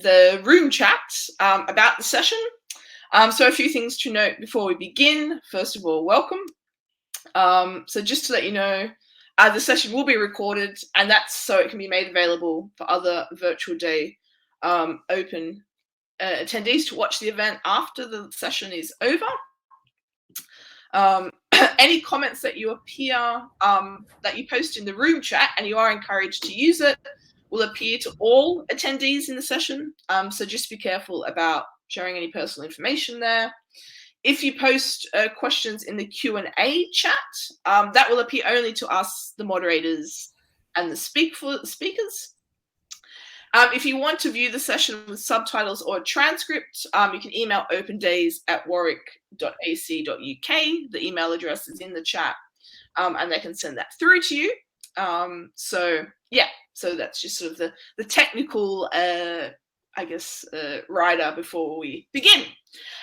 the room chat about the session. So a few things to note before we begin. First of all, welcome. So just to let you know, the session will be recorded, and that's so it can be made available for other virtual day open attendees to watch the event after the session is over. Any comments that you appear that you post in the room chat, and you are encouraged to use it, will appear to all attendees in the session. So just be careful about sharing any personal information there. If you post questions in the Q&A chat, that will appear only to us, the moderators, and the speakers. If you want to view the session with subtitles or a transcript, you can email opendays@warwick.ac.uk. The email address is in the chat, and they can send that through to you. So that's just sort of the technical, rider before we begin.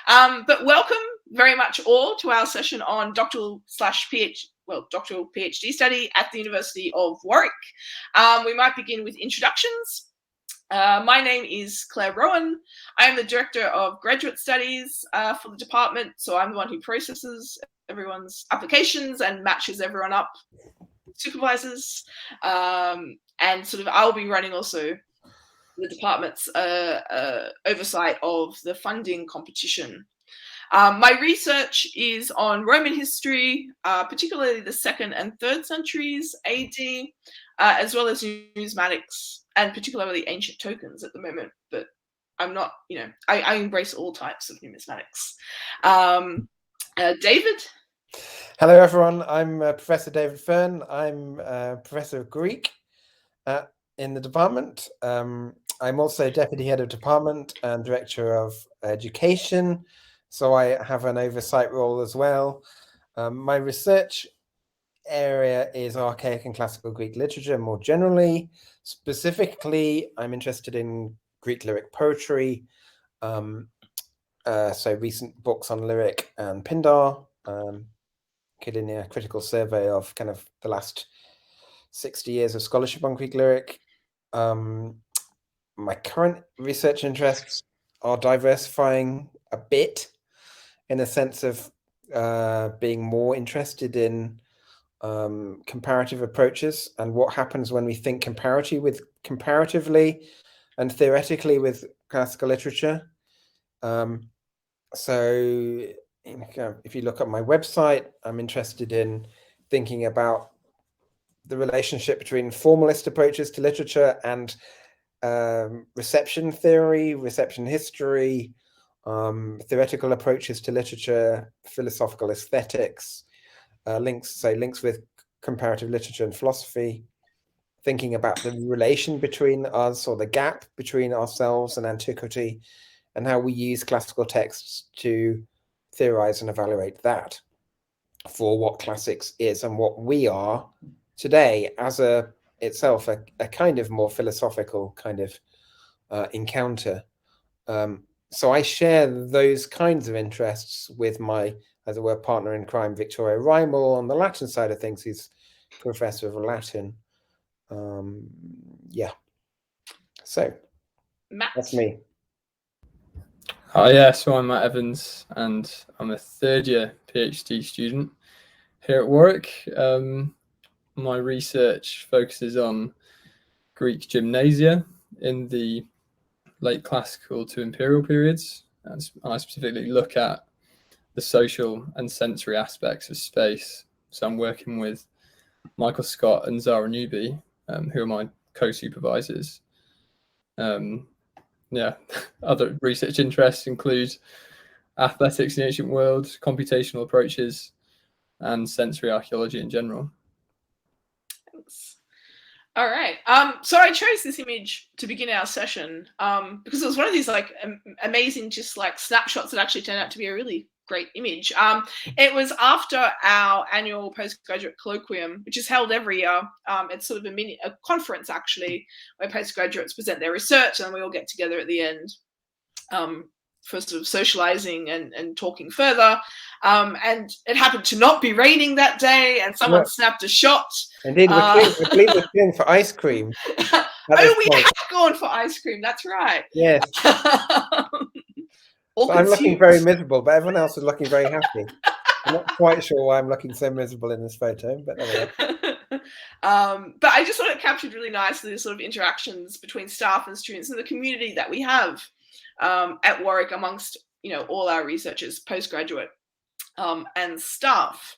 But welcome very much all to our session on doctoral PhD study at the University of Warwick. We might begin with introductions. My name is Claire Rowan. I am the Director of Graduate Studies for the department, so I'm the one who processes everyone's applications and matches everyone up, supervisors, and sort of I'll be running also the department's oversight of the funding competition. My research is on Roman history, particularly the 2nd and 3rd centuries AD, as well as numismatics, and particularly ancient tokens at the moment. But I'm not, I embrace all types of numismatics. David? Hello, everyone. I'm Professor David Fern. I'm Professor of Greek in the department. I'm also Deputy Head of Department and Director of Education, so I have an oversight role as well. My research area is archaic and classical Greek literature more generally. Specifically, I'm interested in Greek lyric poetry, so recent books on lyric and Pindar, in a critical survey of kind of the last 60 years of scholarship on Greek lyric. My current research interests are diversifying a bit in the sense of being more interested in comparative approaches and what happens when we think comparatively and theoretically with classical literature. So if you look at my website, I'm interested in thinking about the relationship between formalist approaches to literature and reception theory, reception history, theoretical approaches to literature, philosophical aesthetics, links with comparative literature and philosophy, thinking about the relation between us, or the gap between ourselves and antiquity, and how we use classical texts to theorize and evaluate that for what classics is and what we are today as itself a kind of more philosophical kind of encounter. So I share those kinds of interests with my, as it were, partner in crime, Victoria Reimel, on the Latin side of things. He's Professor of Latin. So Matt. That's me. So I'm Matt Evans, and I'm a 3rd-year PhD student here at Warwick. My research focuses on Greek gymnasia in the late classical to imperial periods, and I specifically look at the social and sensory aspects of space. So I'm working with Michael Scott and Zara Newby, who are my co-supervisors. Other research interests include athletics in the ancient world, computational approaches, and sensory archaeology in general. Thanks. All right. So I chose this image to begin our session because it was one of these amazing snapshots that actually turned out to be a really great image. It was after our annual postgraduate colloquium, which is held every year. It's sort of a conference actually, where postgraduates present their research, and we all get together at the end for sort of socializing and talking further. And it happened to not be raining that day, and someone snapped a shot. Indeed, we're clean for ice cream. Oh, we have gone for ice cream. That's right. Yes. So I'm looking very miserable, but everyone else is looking very happy. I'm not quite sure why I'm looking so miserable in this photo, but there we go. But I just thought it captured really nicely the sort of interactions between staff and students and the community that we have at Warwick amongst, you know, all our researchers, postgraduate and staff.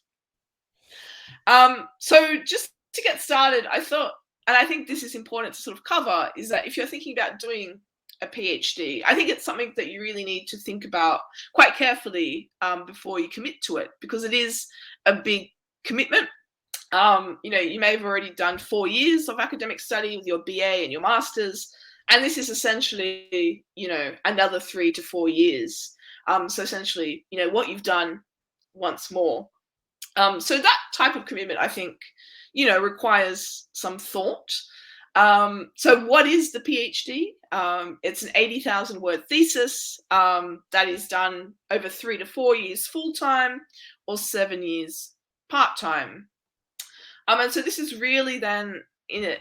So just to get started, I thought, and I think this is important to sort of cover, is that if you're thinking about doing a PhD, I think it's something that you really need to think about quite carefully before you commit to it, because it is a big commitment. You know, you may have already done 4 years of academic study with your BA and your master's, and this is essentially, you know, another 3 to 4 years. So essentially, you know, what you've done once more. So that type of commitment, I think, you know, requires some thought. So what is the PhD? It's an 80,000 word thesis that is done over 3 to 4 years full-time or 7 years part-time. And so this is really then in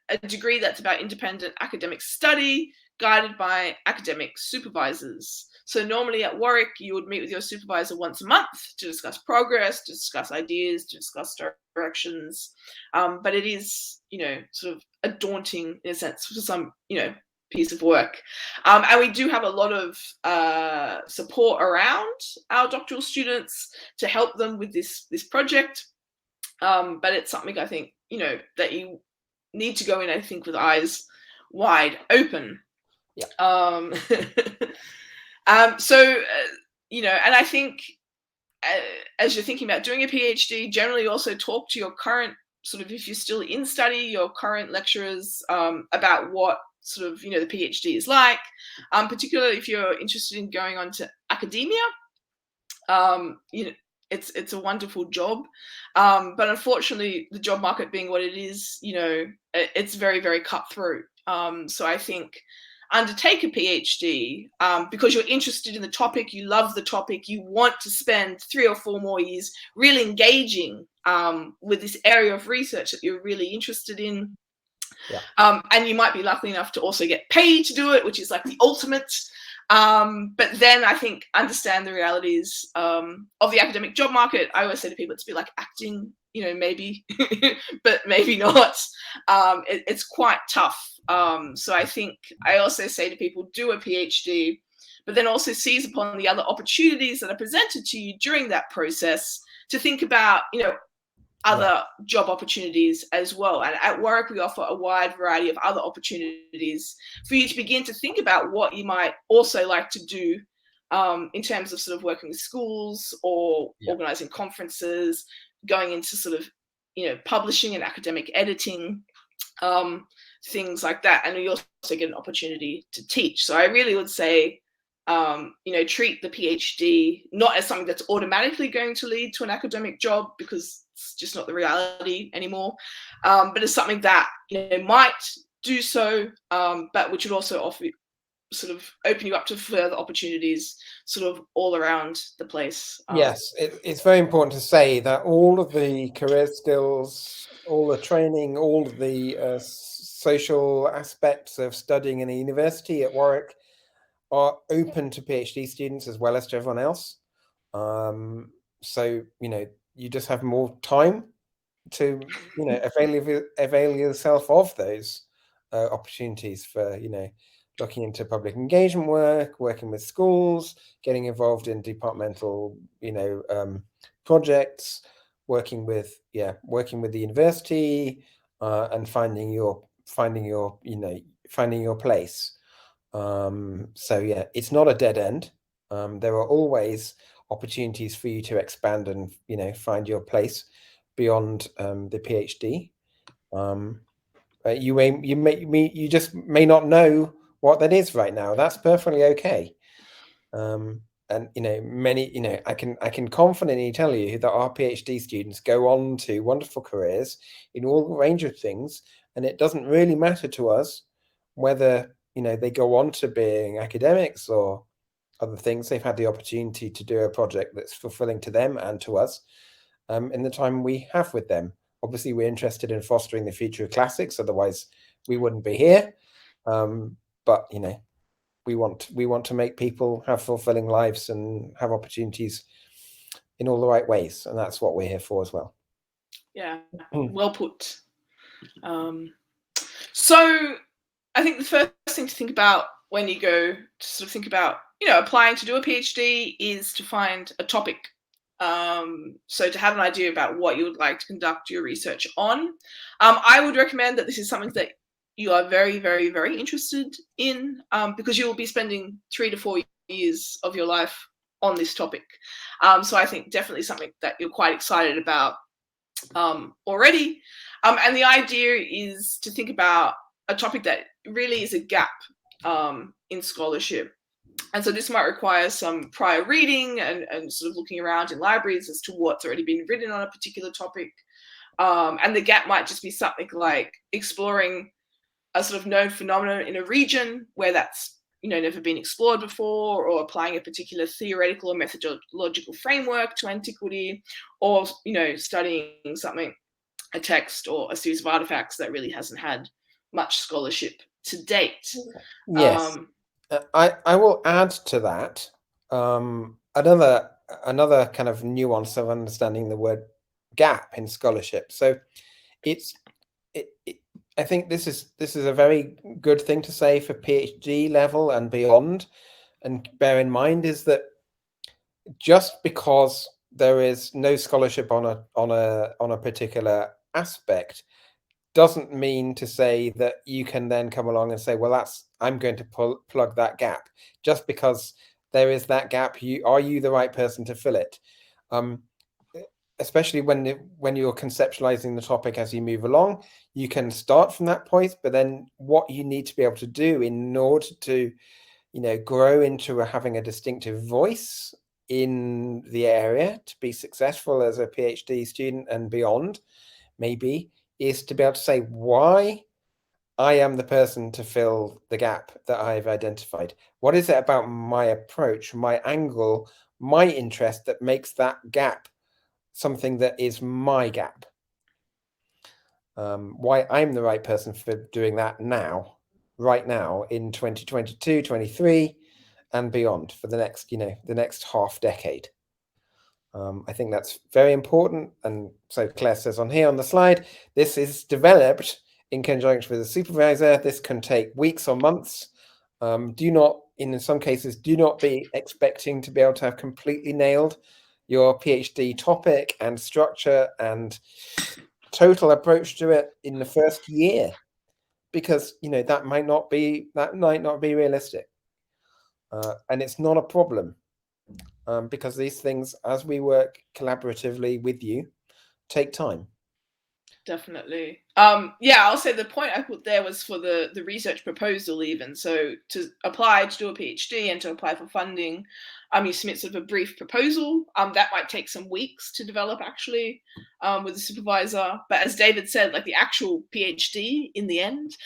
a degree that's about independent academic study guided by academic supervisors. So normally at Warwick, you would meet with your supervisor once a month to discuss progress, to discuss ideas, to discuss directions. But it is, you know, sort of a daunting, in a sense, for some, you know, piece of work. And we do have a lot of support around our doctoral students to help them with this project. But it's something I think, you know, that you need to go in, I think, with eyes wide open. Yeah. So, you know, and I think as you're thinking about doing a PhD, generally also talk to your current sort of, if you're still in study, your current lecturers about what sort of, you know, the PhD is like, particularly if you're interested in going on to academia. You know, it's a wonderful job, but unfortunately, the job market being what it is, you know, it's very, very cutthroat. So I think undertake a PhD because you're interested in the topic, you love the topic, you want to spend 3 or 4 more years really engaging with this area of research that you're really interested in. Yeah. And you might be lucky enough to also get paid to do it, which is like the ultimate. But then I think understand the realities of the academic job market. I always say to people, it's a bit like acting, you know, maybe, but maybe not. It's quite tough. So I think I also say to people, do a PhD, but then also seize upon the other opportunities that are presented to you during that process to think about, you know, other job opportunities as well. And at Warwick, we offer a wide variety of other opportunities for you to begin to think about what you might also like to do in terms of sort of working with schools or organizing conferences, going into sort of, you know, publishing and academic editing, things like that. And you also get an opportunity to teach. So I really would say, you know, treat the PhD not as something that's automatically going to lead to an academic job, because it's just not the reality anymore, but as something that, you know, might do so, but which would also offer, sort of open you up to further opportunities sort of all around the place. Yes, it's very important to say that all of the career skills, all the training, all of the social aspects of studying in a university at Warwick are open to PhD students as well as to everyone else. So, you know, you just have more time to, you know, avail yourself of those opportunities for, you know, looking into public engagement work, working with schools, getting involved in departmental, you know, projects, working with the university, and finding your place. So yeah, it's not a dead end. There are always opportunities for you to expand and, you know, find your place beyond the PhD. You just may not know what that is right now. That's perfectly okay. And, you know, I can confidently tell you that our PhD students go on to wonderful careers in all range of things, and it doesn't really matter to us whether, you know, they go on to being academics or other things. They've had the opportunity to do a project that's fulfilling to them and to us in the time we have with them. Obviously, we're interested in fostering the future of classics. Otherwise, we wouldn't be here. But you know, we want to make people have fulfilling lives and have opportunities in all the right ways, and that's what we're here for as well. Yeah, well put. So I think the first thing to think about when you go to sort of think about, you know, applying to do a PhD is to find a topic. So to have an idea about what you would like to conduct your research on. I would recommend that this is something that you are very, very, very interested in, because you will be spending 3 to 4 years of your life on this topic. So I think definitely something that you're quite excited about already. And the idea is to think about a topic that really is a gap in scholarship. And so this might require some prior reading and sort of looking around in libraries as to what's already been written on a particular topic. And the gap might just be something like exploring a sort of known phenomenon in a region where that's, you know, never been explored before, or applying a particular theoretical or methodological framework to antiquity, or, you know, studying something, a text or a series of artifacts that really hasn't had much scholarship to date. Yes. I will add to that another kind of nuance of understanding the word gap in scholarship. So I think this is a very good thing to say for PhD level and beyond. And bear in mind is that just because there is no scholarship on a particular aspect doesn't mean to say that you can then come along and say, well, I'm going to plug that gap. Just because there is that gap, are you the right person to fill it? Especially when you're conceptualizing the topic as you move along, you can start from that point, but then what you need to be able to do in order to, you know, grow into having a distinctive voice in the area to be successful as a PhD student and beyond, maybe, is to be able to say why I am the person to fill the gap that I've identified. What is it about my approach, my angle, my interest that makes that gap something that is my gap? Why I'm the right person for doing that now, right now in 2022, 23 and beyond for the next, you know, the next half decade. I think that's very important. And so Claire says on here on the slide, this is developed in conjunction with a supervisor. This can take weeks or months. Do not, in some cases, do not be expecting to be able to have completely nailed your PhD topic and structure and total approach to it in the first year, because, you know, that might not be realistic. And it's not a problem. Because these things, as we work collaboratively with you, take time. Definitely. Yeah, I'll say the point I put there was for the research proposal even. So to apply to do a PhD and to apply for funding, you submit sort of a brief proposal. That might take some weeks to develop actually with the supervisor. But as David said, like the actual PhD in the end,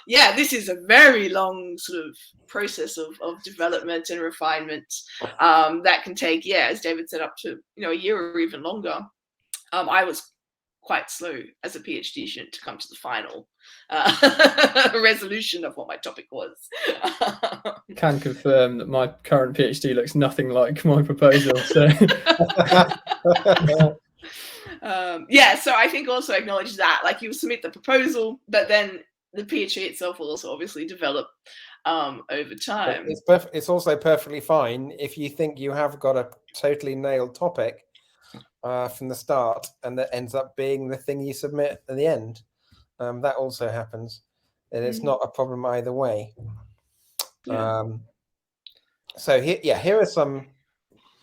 yeah, this is a very long sort of process of development and refinement that can take, yeah, as David said, up to, you know, a year or even longer. I was quite slow as a PhD student to come to the final resolution of what my topic was. Can confirm that my current PhD looks nothing like my proposal. So yeah, so I think also acknowledge that, like, you submit the proposal, but then the PhD itself will also obviously develop over time. It's also perfectly fine if you think you have got a totally nailed topic from the start, and that ends up being the thing you submit at the end. That also happens, and it's not a problem either way. Yeah. So here are some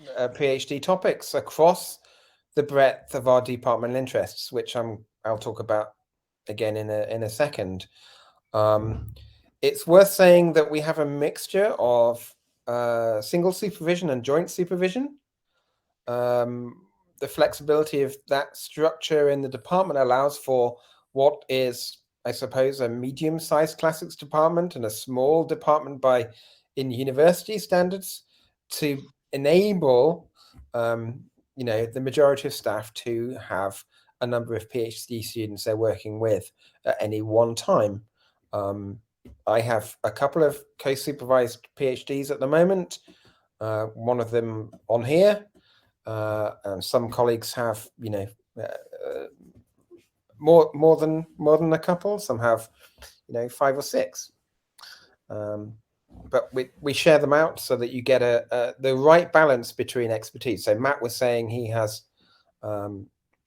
PhD topics across the breadth of our departmental interests, which I'll talk about again in a second. It's worth saying that we have a mixture of single supervision and joint supervision. The flexibility of that structure in the department allows for what is, I suppose, a medium-sized classics department and a small department in university standards, to enable, you know, the majority of staff to have a number of PhD students they're working with at any one time. I have a couple of co-supervised PhDs at the moment, one of them on here, and some colleagues have, you know, more than a couple. Some have, you know, 5 or 6. But we share them out so that you get the right balance between expertise. So Matt was saying he has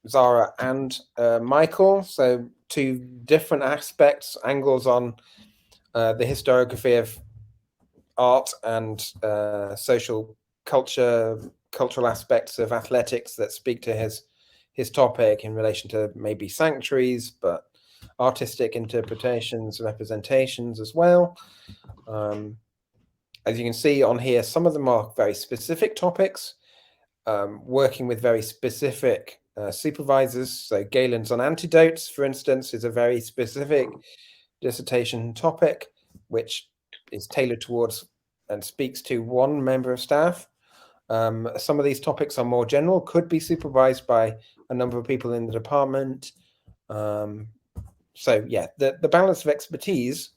Zara and Michael, so 2 different aspects, angles on the historiography of art and social cultural aspects of athletics that speak to his topic in relation to maybe sanctuaries, but artistic interpretations, representations as well. As you can see on here, some of them are very specific topics, working with very specific supervisors. So Galen's on antidotes, for instance, is a very specific dissertation topic, which is tailored towards and speaks to one member of staff. Some of these topics are more general, could be supervised by a number of people in the department. So yeah, the balance of expertise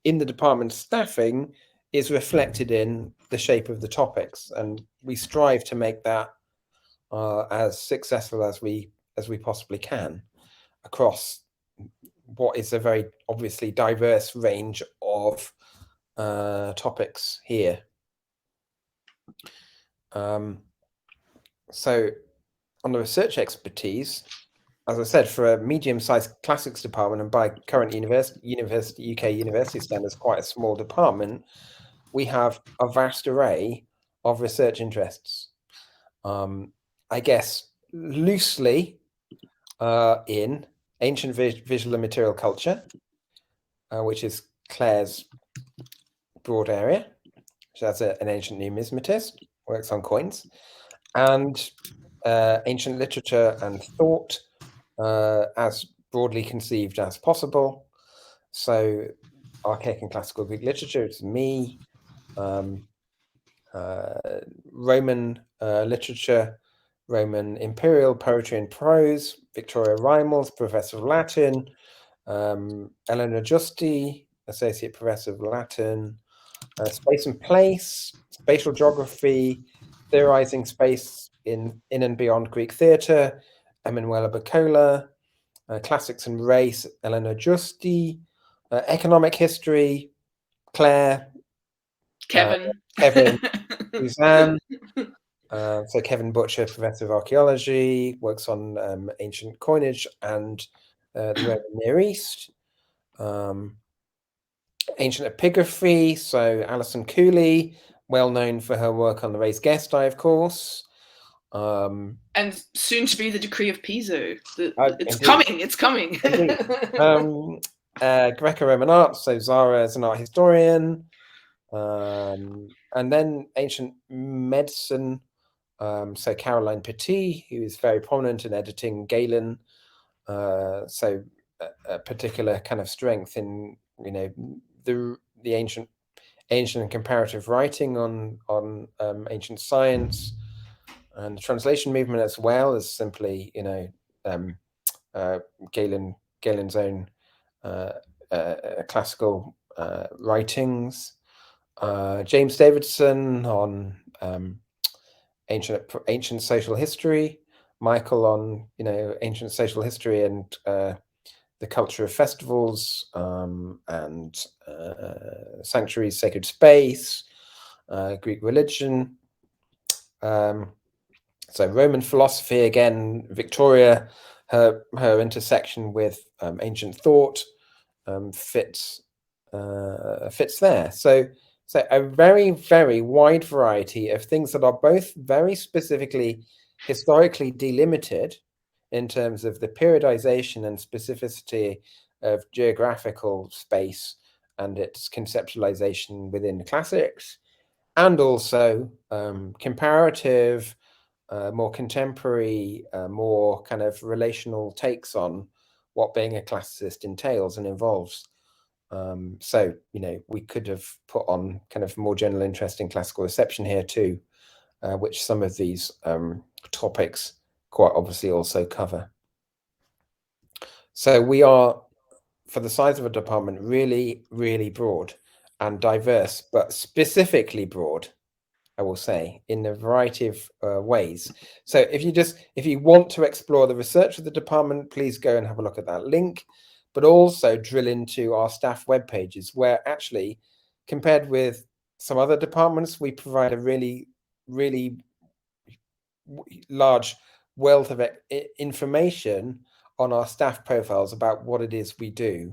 in the department staffing is reflected in the shape of the topics, and we strive to make that as successful as we possibly can across what is a very obviously diverse range of topics here. So on the research expertise, as I said, for a medium-sized classics department, and by current UK university standards, quite a small department, we have a vast array of research interests. I guess loosely in ancient visual and material culture, which is Claire's broad area. So that's an ancient numismatist, works on coins, and ancient literature and thought, as broadly conceived as possible. So archaic and classical Greek literature, it's me. Roman literature, Roman imperial poetry and prose, Victoria Reimels, Professor of Latin, Eleanor Justi, Associate Professor of Latin, space and place, spatial geography, theorizing space in and beyond Greek theatre, Emanuela Bacola, classics and race, Eleanor Justi, economic history, Claire, Kevin, Suzanne. So Kevin Butcher, Professor of Archaeology, works on ancient coinage and the Roman Near East. Ancient epigraphy, so Alison Cooley, well known for her work on the raised guest eye, of course. And soon to be the decree of Pisa. It's indeed. coming. Greco-Roman art, so Zara is an art historian. And then ancient medicine, so Caroline Petit, who is very prominent in editing Galen. So a particular kind of strength in, you know, the ancient and comparative writing on ancient science, and the translation movement, as well as simply, you know, Galen's own classical writings. James Davidson on ancient social history, Michael on, you know, ancient social history and the culture of festivals and sanctuaries, sacred space, Greek religion. So Roman philosophy, again, Victoria, her intersection with ancient thought fits there. So a very, very wide variety of things that are both very specifically historically delimited in terms of the periodization and specificity of geographical space and its conceptualization within classics, and also comparative, more contemporary, more kind of relational takes on what being a classicist entails and involves. So, you know, we could have put on kind of more general interest in classical reception here too, which some of these topics quite obviously also cover. So we are, for the size of a department, really, really broad and diverse, but specifically broad, I will say, in a variety of ways. So if you want to explore the research of the department, please go and have a look at that link, but also drill into our staff web pages, where actually, compared with some other departments, we provide a really, really large wealth of information on our staff profiles about what it is we do,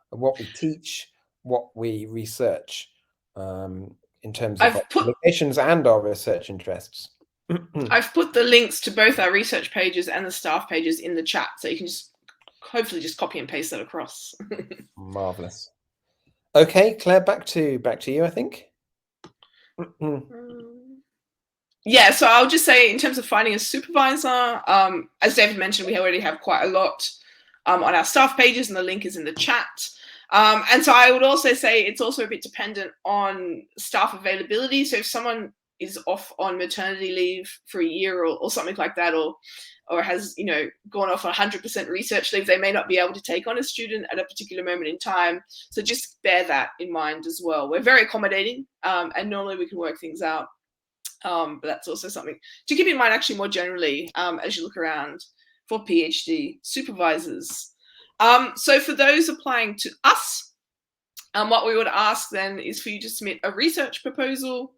what we teach, what we research, in terms of our publications and our research interests. I've put the links to both our research pages and the staff pages in the chat, so you can just hopefully just copy and paste that across. Marvelous. Okay, Claire, back to you, I think. Yeah, so I'll just say, in terms of finding a supervisor, as David mentioned, we already have quite a lot on our staff pages, and the link is in the chat. And so I would also say it's also a bit dependent on staff availability. So if someone is off on maternity leave for a year or something like that, or has, you know, gone off 100% research leave, they may not be able to take on a student at a particular moment in time. So just bear that in mind as well. We're very accommodating, and normally we can work things out. But that's also something to keep in mind, actually, more generally, as you look around for PhD supervisors. So for those applying to us, what we would ask then is for you to submit a research proposal.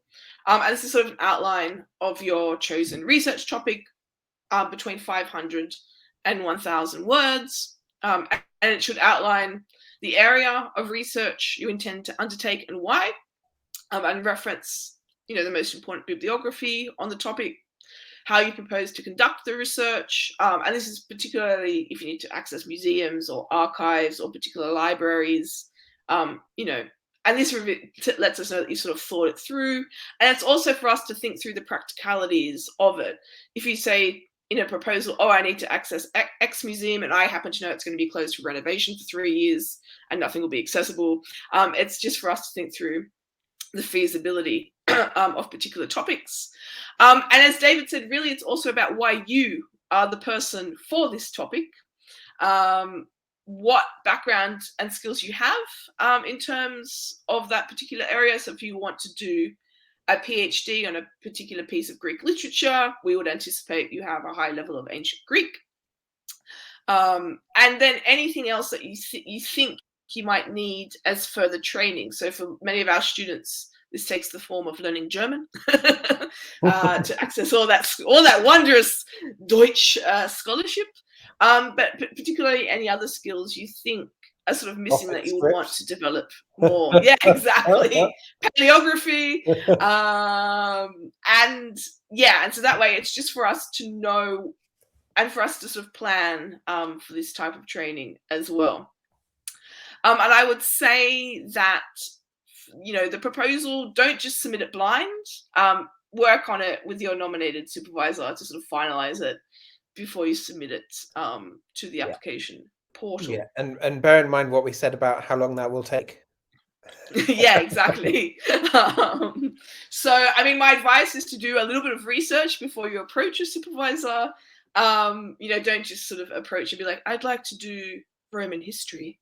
And this is sort of an outline of your chosen research topic, between 500 and 1,000 words. And it should outline the area of research you intend to undertake and why, and reference, you know, the most important bibliography on the topic, how you propose to conduct the research. And this is particularly if you need to access museums or archives or particular libraries, you know, and this lets us know that you sort of thought it through. And it's also for us to think through the practicalities of it. If you say in a proposal, oh, I need to access X museum, and I happen to know it's going to be closed for renovation for 3 years and nothing will be accessible, it's just for us to think through the feasibility of particular topics. And as David said, really, it's also about why you are the person for this topic, what background and skills you have in terms of that particular area. So if you want to do a PhD on a particular piece of Greek literature, we would anticipate you have a high level of ancient Greek. And then anything else that you think you might need as further training. So for many of our students, this takes the form of learning German to access all that wondrous Deutsch scholarship. But particularly any other skills you think are sort of missing that you would want to develop more. Yeah, exactly. Paleography. And so that way it's just for us to know and for us to sort of plan for this type of training as well. And I would say that, you know, the proposal, don't just submit it blind. Work on it with your nominated supervisor to sort of finalize it before you submit it to the application portal. Yeah, and bear in mind what we said about how long that will take. Yeah, exactly. So, I mean, my advice is to do a little bit of research before you approach a supervisor. You know, don't just sort of approach and be like, I'd like to do Roman history,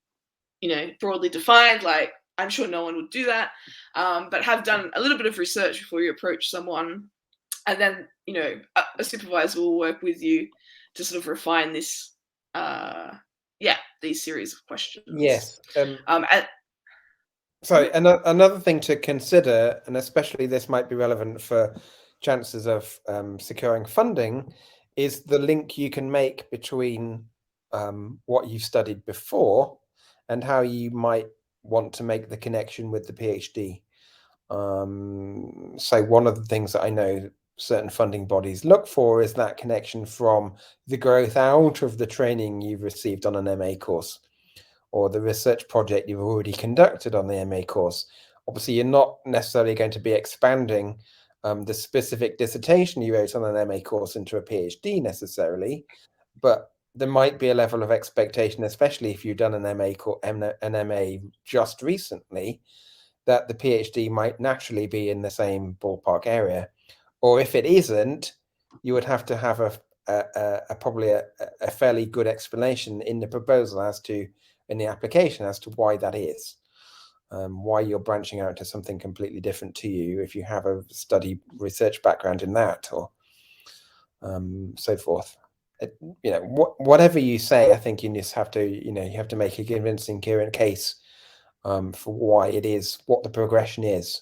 you know, broadly defined. Like, I'm sure no one would do that, but have done a little bit of research before you approach someone. And then, you know, a supervisor will work with you to sort of refine this, these series of questions. Yes. Sorry, another thing to consider, and especially this might be relevant for chances of securing funding, is the link you can make between what you've studied before and how you might want to make the connection with the PhD. So one of the things that I know certain funding bodies look for is that connection from the growth out of the training you've received on an MA course or the research project you've already conducted on the MA course. Obviously, you're not necessarily going to be expanding the specific dissertation you wrote on an MA course into a PhD necessarily, but there might be a level of expectation, especially if you've done an MA just recently, that the PhD might naturally be in the same ballpark area. Or if it isn't, you would have to have probably a fairly good explanation in the proposal in the application as to why that is, why you're branching out to something completely different to you if you have a research background in that, or so forth. Whatever you say, I think you just have to, you have to make a convincing, coherent case for why it is, what the progression is,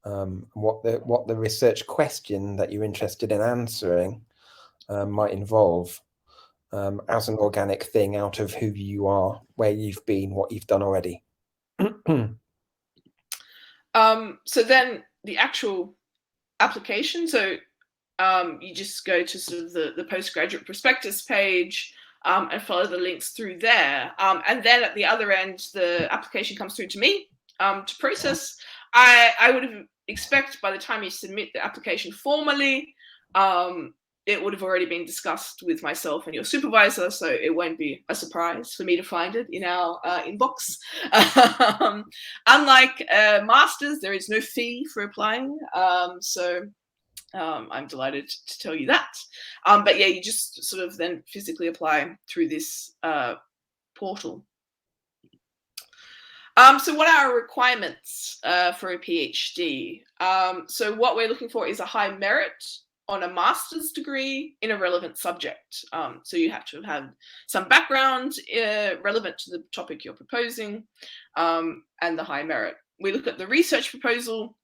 what the research question that you're interested in answering might involve, as an organic thing out of who you are, where you've been, what you've done already. So then the actual application. So you just go to sort of the postgraduate prospectus page and follow the links through there. And then at the other end, the application comes through to me to process. I would expect by the time you submit the application formally, it would have already been discussed with myself and your supervisor, so it won't be a surprise for me to find it in our inbox. Unlike masters, there is no fee for applying, so I'm delighted to tell you that. But yeah, you just sort of then physically apply through this portal. So what are our requirements for a PhD? So what we're looking for is a high merit on a master's degree in a relevant subject. So you have to have had some background relevant to the topic you're proposing, and the high merit. We look at the research proposal,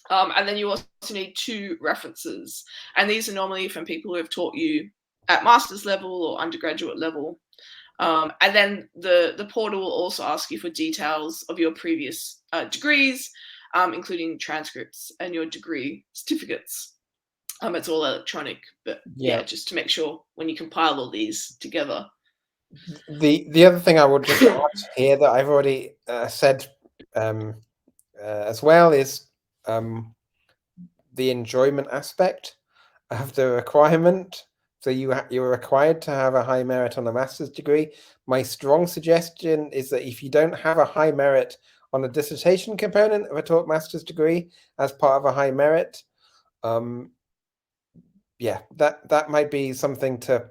and then you also need 2 references. And these are normally from people who have taught you at master's level or undergraduate level. And then the portal will also ask you for details of your previous degrees, including transcripts and your degree certificates. It's all electronic, but yeah, just to make sure when you compile all these together. The other thing I would just add here that I've already said as well is the enjoyment aspect of the requirement. So you're required to have a high merit on a master's degree. My strong suggestion is that if you don't have a high merit on a dissertation component of a taught master's degree as part of a high merit, yeah, that might be something to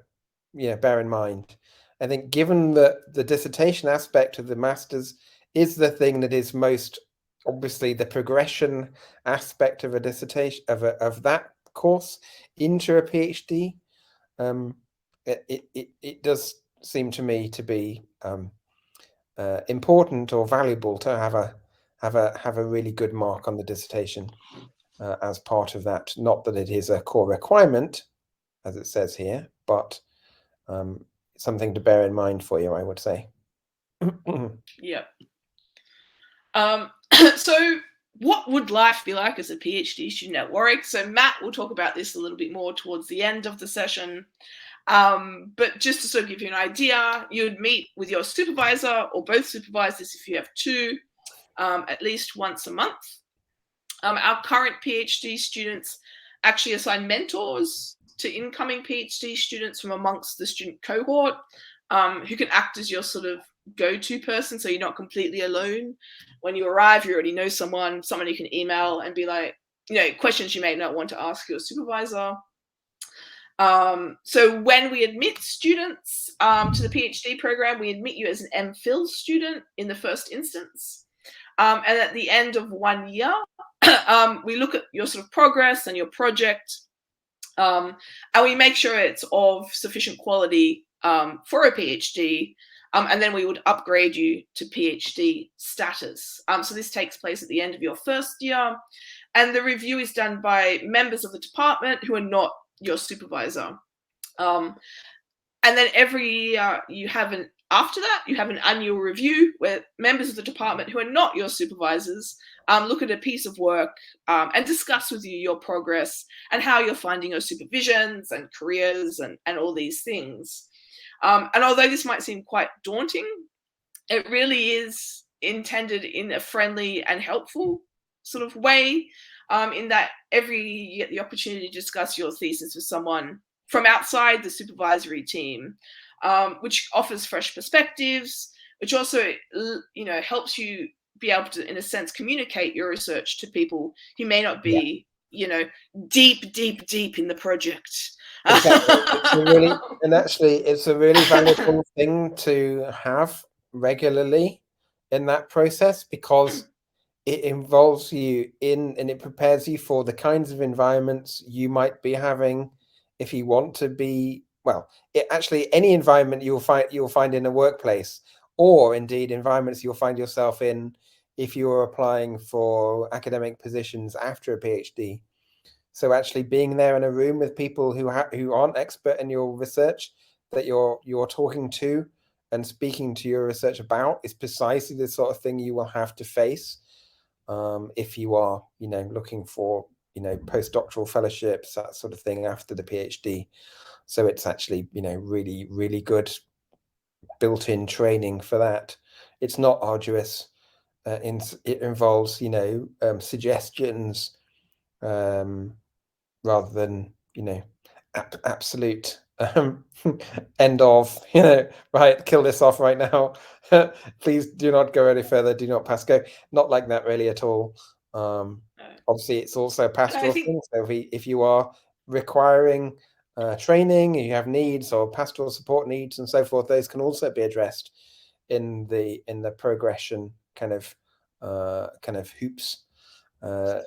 bear in mind. I think given that the dissertation aspect of the master's is the thing that is most obviously the progression aspect of a dissertation of that course into a PhD, it does seem to me to be important or valuable to have a really good mark on the dissertation as part of that. Not that it is a core requirement, as it says here, but something to bear in mind for you, I would say. Yeah. So what would life be like as a PhD student at Warwick? So Matt will talk about this a little bit more towards the end of the session. But just to sort of give you an idea, you'd meet with your supervisor or both supervisors if you have 2, at least once a month. Our current PhD students actually assign mentors to incoming PhD students from amongst the student cohort, who can act as your sort of go-to person, so you're not completely alone. When you arrive, you already know someone you can email and be like, questions you may not want to ask your supervisor. So when we admit students to the PhD program, we admit you as an MPhil student in the first instance. And at the end of 1 year, we look at your sort of progress and your project, and we make sure it's of sufficient quality for a PhD, and then we would upgrade you to PhD status. So this takes place at the end of your first year, and the review is done by members of the department who are not your supervisor. And then every year after that, you have an annual review where members of the department who are not your supervisors look at a piece of work and discuss with you your progress and how you're finding your supervisions and careers and all these things. And although this might seem quite daunting, it really is intended in a friendly and helpful sort of way, in that you get the opportunity to discuss your thesis with someone from outside the supervisory team, which offers fresh perspectives, which also helps you be able to, in a sense, communicate your research to people who may not be deep in the project. Exactly. It's a really valuable thing to have regularly in that process, because it involves you in, and it prepares you for the kinds of environments you might be having if you want to be, well, actually any environment you'll find in a workplace, or indeed environments you'll find yourself in if you're applying for academic positions after a PhD. So actually being there in a room with people who aren't expert in your research, that you're talking to and speaking to your research about, is precisely the sort of thing you will have to face if you are, looking for, postdoctoral fellowships, that sort of thing after the PhD. So it's actually, really, really good built-in training for that. It's not arduous. It involves, suggestions rather than, absolute end of, right, kill this off right now. Please do not go any further. Do not pass go. Not like that really at all. Obviously, it's also a pastoral thing. So if you are requiring training, you have needs or pastoral support needs and so forth, those can also be addressed in the progression kind of hoops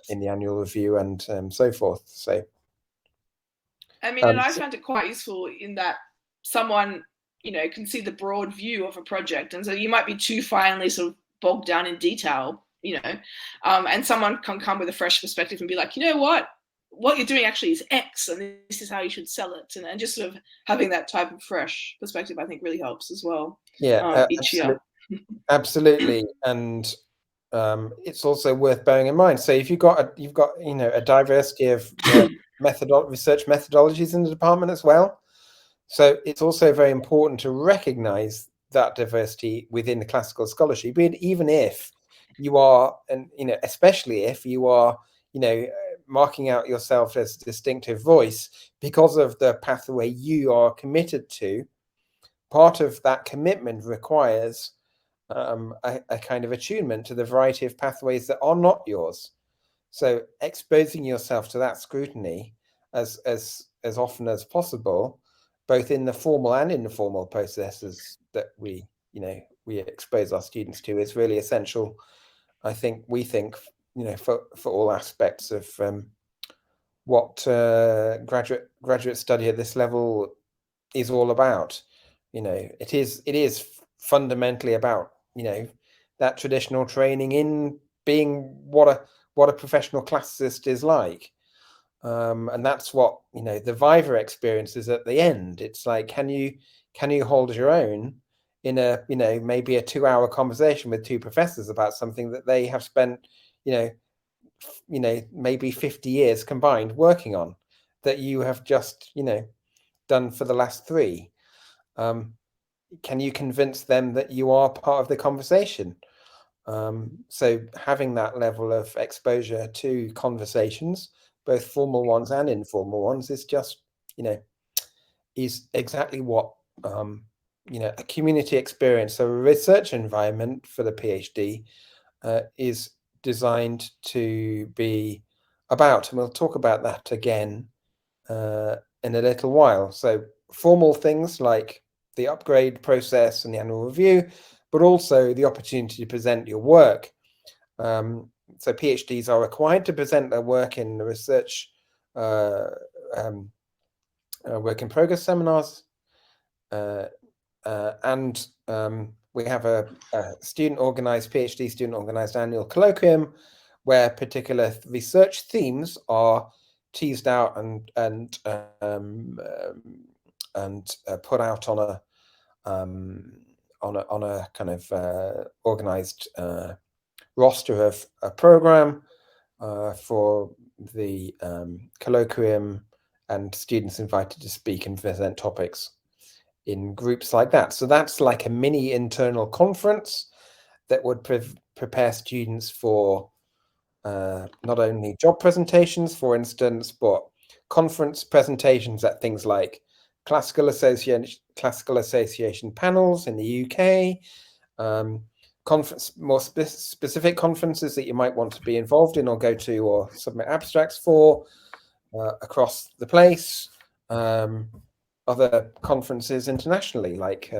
in the annual review and so forth. So I mean, and I found it quite useful in that someone, can see the broad view of a project. And so you might be too finely sort of bogged down in detail, and someone can come with a fresh perspective and be like, what you're doing actually is X, and this is how you should sell it. And just sort of having that type of fresh perspective, I think really helps as well. Yeah, each year. Absolutely. And it's also worth bearing in mind. So if you've got a diversity of research methodologies in the department as well. So it's also very important to recognize that diversity within the classical scholarship, even if you are, and especially if you are, marking out yourself as a distinctive voice because of the pathway you are committed to. Part of that commitment requires a kind of attunement to the variety of pathways that are not yours. So exposing yourself to that scrutiny as often as possible, both in the formal and informal processes that we expose our students to, is really essential. We think for all aspects of what graduate study at this level is all about. It is fundamentally about that traditional training in being what a professional classicist is like. And that's what the Viva experience is at the end. It's like, can you hold your own in a maybe a 2-hour conversation with two professors about something that they have spent maybe 50 years combined working on, that you have just done for the last 3. Can you convince them that you are part of the conversation? So having that level of exposure to conversations, both formal ones and informal ones, is just, is exactly what, a community experience, so a research environment for the PhD is designed to be about. And we'll talk about that again in a little while. So formal things like the upgrade process and the annual review, but also the opportunity to present your work. So PhDs are required to present their work in the research work in progress seminars, and we have a PhD student organized annual colloquium where particular research themes are teased out and put out on a kind of organized roster of a program for the colloquium, and students invited to speak and present topics in groups like that. So that's like a mini internal conference that would prepare students for not only job presentations, for instance, but conference presentations at things like classical association panels in the UK, more specific conferences that you might want to be involved in or go to or submit abstracts for across the place, other conferences internationally, like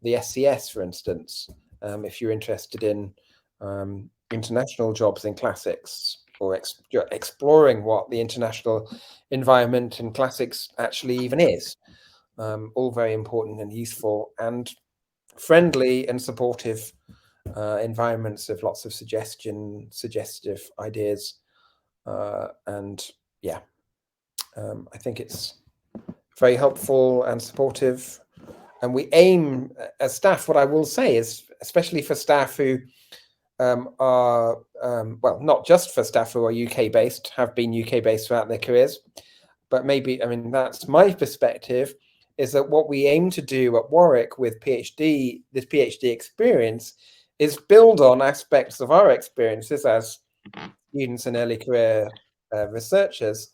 the SCS, for instance, if you're interested in international jobs in classics, or exploring what the international environment in classics actually even is. All very important and useful and friendly and supportive environments of lots of suggestive ideas. And yeah, I think it's very helpful and supportive. And we aim as staff, what I will say is, especially for staff who are, well, not just for staff who are UK based, have been UK based throughout their careers, but maybe, I mean, that's my perspective, is that what we aim to do at Warwick with this PhD experience is build on aspects of our experiences as students and early career researchers,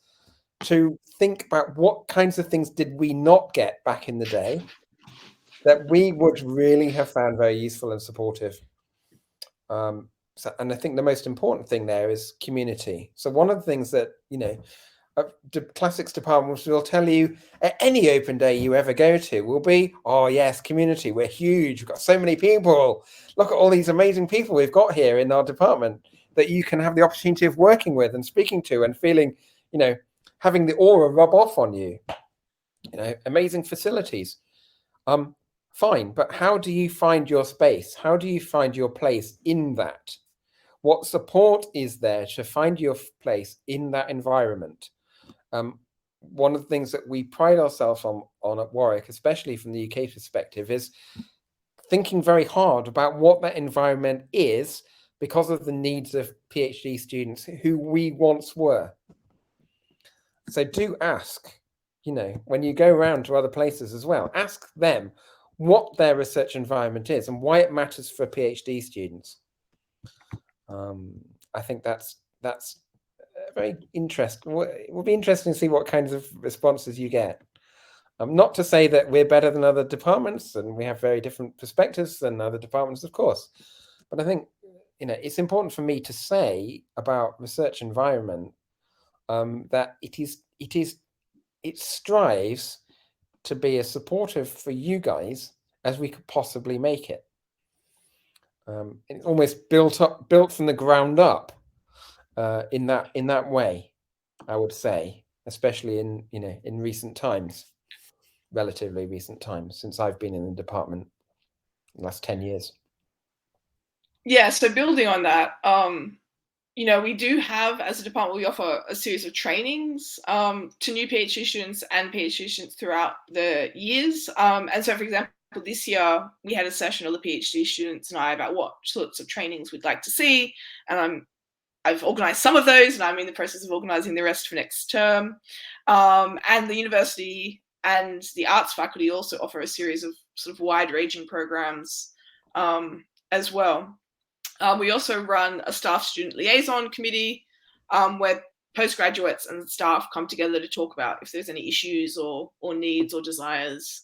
to think about what kinds of things did we not get back in the day that we would really have found very useful and supportive. And I think the most important thing there is community. So one of the things that, you know, the classics departments will tell you at any open day you ever go to will be, oh yes, community, we're huge, we've got so many people, look at all these amazing people we've got here in our department that you can have the opportunity of working with and speaking to and feeling, you know, having the aura rub off on you, you know, amazing facilities. Fine, but how do you find your space? How do you find your place in that? What support is there to find your place in that environment? One of the things that we pride ourselves on at Warwick, especially from the UK perspective, is thinking very hard about what that environment is because of the needs of PhD students who we once were. So do ask, you know, when you go around to other places as well, ask them what their research environment is and why it matters for PhD students. I think that's very interesting. It will be interesting to see what kinds of responses you get. Not to say that we're better than other departments and we have very different perspectives than other departments, of course. But I think, you know, it's important for me to say about research environment that it strives to be as supportive for you guys as we could possibly make it. It's almost built from the ground up in that way, I would say, especially in, you know, in recent times, relatively recent times, since I've been in the department the last 10 years. Yeah, so building on that, you know, we do have, as a department, we offer a series of trainings to new PhD students and PhD students throughout the years. And so, for example, this year we had a session of the PhD students and I about what sorts of trainings we'd like to see. And I've organised some of those, and I'm in the process of organising the rest for next term. And the university and the arts faculty also offer a series of sort of wide-ranging programs as well. We also run a staff-student liaison committee where postgraduates and staff come together to talk about if there's any issues or needs or desires.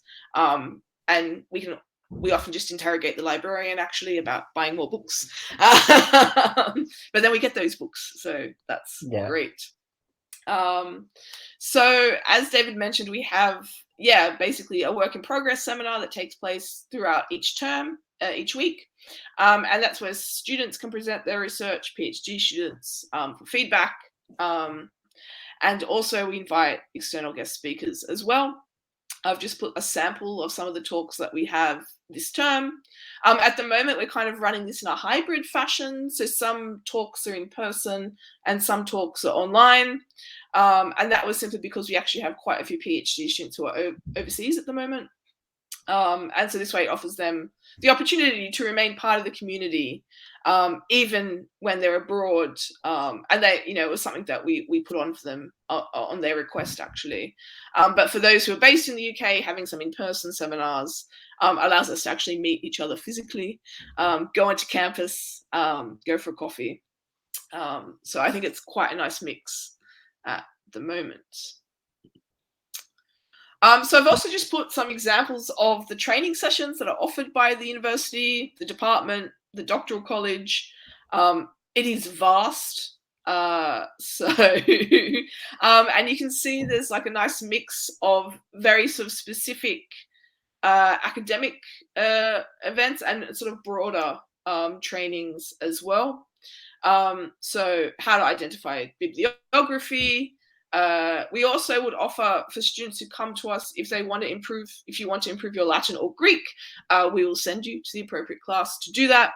And we often just interrogate the librarian actually about buying more books. But then we get those books, so that's great. So as David mentioned, we have, basically a work in progress seminar that takes place throughout each term, each week. And that's where students can present their research, PhD students, for feedback. And also we invite external guest speakers as well. I've just put a sample of some of the talks that we have this term. At the moment, we're kind of running this in a hybrid fashion. So some talks are in person and some talks are online. And that was simply because we actually have quite a few PhD students who are overseas at the moment. And so this way it offers them the opportunity to remain part of the community, even when they're abroad. And they, you know, it was something that we put on for them on their request, actually. But for those who are based in the UK, having some in-person seminars allows us to actually meet each other physically, go onto campus, go for a coffee. So I think it's quite a nice mix at the moment. So I've also just put some examples of the training sessions that are offered by the university, the department, the doctoral college. It is vast. And you can see there's like a nice mix of very sort of specific academic events and sort of broader trainings as well. So how to identify bibliography. We also would offer for students who come to us, if you want to improve your Latin or Greek, we will send you to the appropriate class to do that.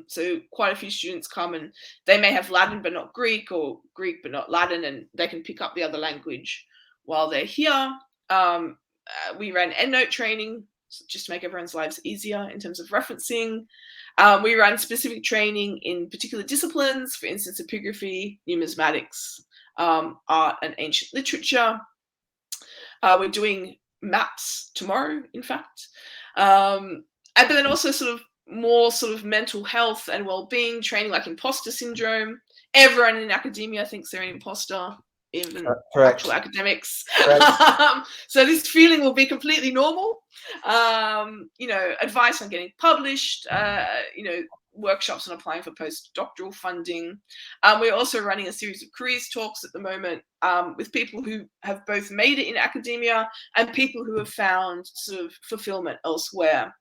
So quite a few students come and they may have Latin but not Greek, or Greek but not Latin, and they can pick up the other language while they're here. We ran EndNote training just to make everyone's lives easier in terms of referencing. We run specific training in particular disciplines, for instance, epigraphy, numismatics, art and ancient literature. We're doing maps tomorrow, in fact. And then also sort of more sort of mental health and well-being training, like imposter syndrome. Everyone in academia thinks they're an imposter, even actual academics. So this feeling will be completely normal. Advice on getting published, workshops on applying for postdoctoral funding. We're also running a series of careers talks at the moment with people who have both made it in academia and people who have found sort of fulfillment elsewhere.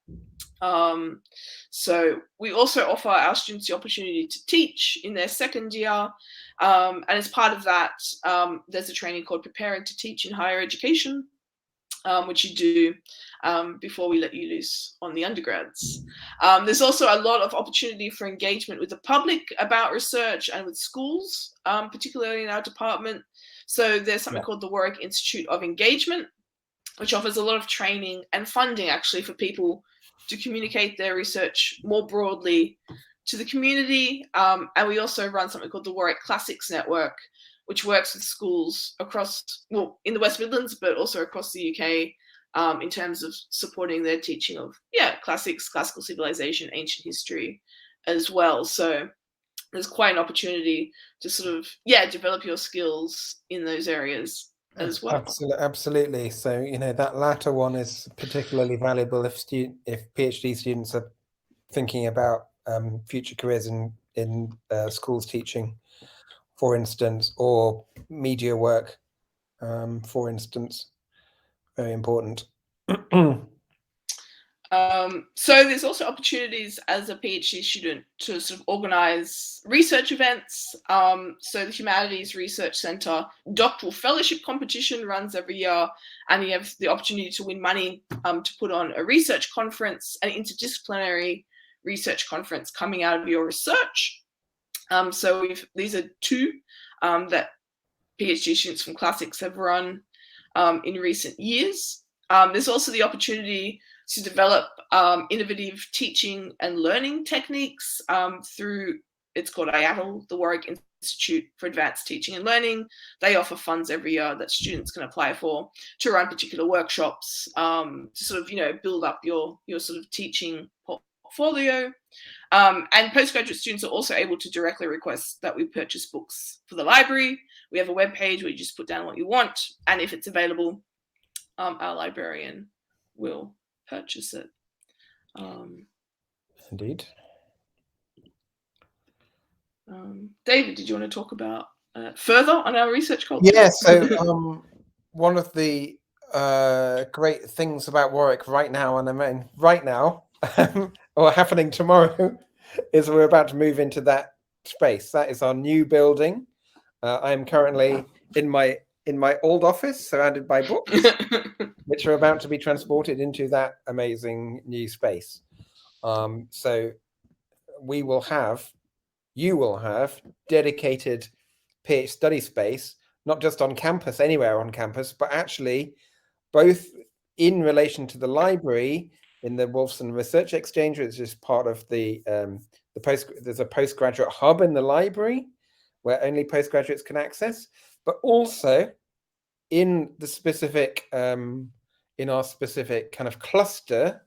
So we also offer our students the opportunity to teach in their second year. And as part of that, there's a training called Preparing to Teach in Higher Education, which you do before we let you loose on the undergrads. There's also a lot of opportunity for engagement with the public about research and with schools, particularly in our department. So there's something called the Warwick Institute of Engagement, which offers a lot of training and funding actually for people to communicate their research more broadly to the community. And we also run something called the Warwick Classics Network, which works with schools across, in the West Midlands, but also across the UK in terms of supporting their teaching of, classics, classical civilization, ancient history as well. So there's quite an opportunity to sort of, develop your skills in those areas as well. Absolutely. So, that latter one is particularly valuable if PhD students are thinking about future careers in schools teaching, for instance, or media work, for instance. Very important. So there's also opportunities as a PhD student to sort of organise research events. So the Humanities Research Centre Doctoral Fellowship competition runs every year, and you have the opportunity to win money to put on a research conference, an interdisciplinary research conference coming out of your research. So these are two that PhD students from Classics have run in recent years. There's also the opportunity to develop innovative teaching and learning techniques through, it's called IATL, the Warwick Institute for Advanced Teaching and Learning. They offer funds every year that students can apply for to run particular workshops to sort of, build up your sort of teaching portfolio. And postgraduate students are also able to directly request that we purchase books for the library. We have a web page where you just put down what you want, and if it's available, our librarian will purchase it. Indeed. David, did you want to talk about further on our research culture? Yeah, so one of the great things about Warwick right now, and I mean right now, or happening tomorrow, is we're about to move into that space. That is our new building. I am currently in my old office, surrounded by books, which are about to be transported into that amazing new space. So you will have dedicated PhD study space, not just on campus, anywhere on campus, but actually both in relation to the library in the Wolfson Research Exchange, which is part of there's a postgraduate hub in the library where only postgraduates can access, but also in the specific, in our specific kind of cluster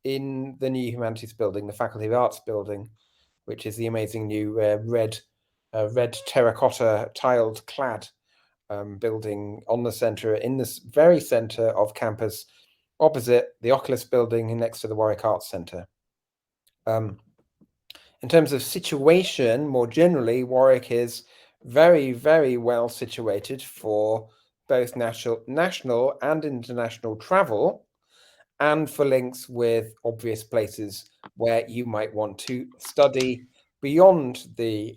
in the new Humanities building, the Faculty of Arts building, which is the amazing new red terracotta tiled clad building on the center, in this very center of campus, opposite the Oculus building and next to the Warwick Arts Centre. In terms of situation, more generally, Warwick is very, very well situated for both national and international travel, and for links with obvious places where you might want to study beyond the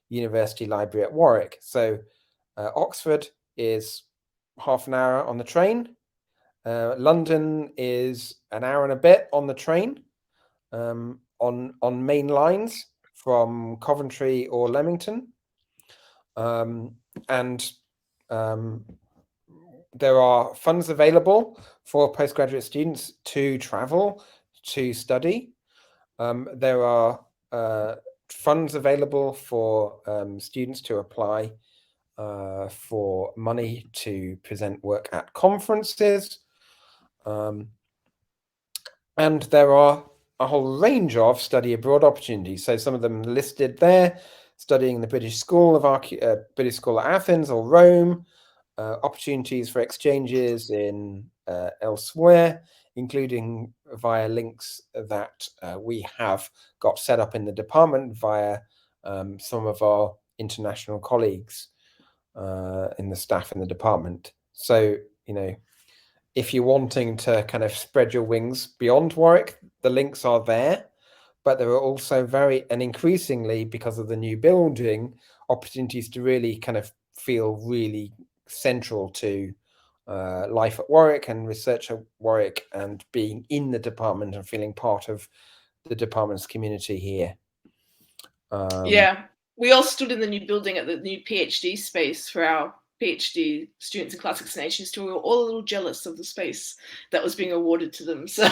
university library at Warwick. So Oxford is half an hour on the train. London is an hour and a bit on the train, on main lines from Coventry or Leamington. And there are funds available for postgraduate students to travel, to study. There are funds available for students to apply for money to present work at conferences. And there are a whole range of study abroad opportunities. So some of them listed there: studying the British School at Athens or Rome, opportunities for exchanges in elsewhere, including via links that we have got set up in the department via some of our international colleagues in the staff in the department. So, if you're wanting to kind of spread your wings beyond Warwick, the links are there. But there are also and increasingly, because of the new building, opportunities to really kind of feel really central to life at Warwick and research at Warwick, and being in the department and feeling part of the department's community here. Yeah, we all stood in the new building at the new PhD space for our PhD students in classics and ancient history. We were all a little jealous of the space that was being awarded to them. So,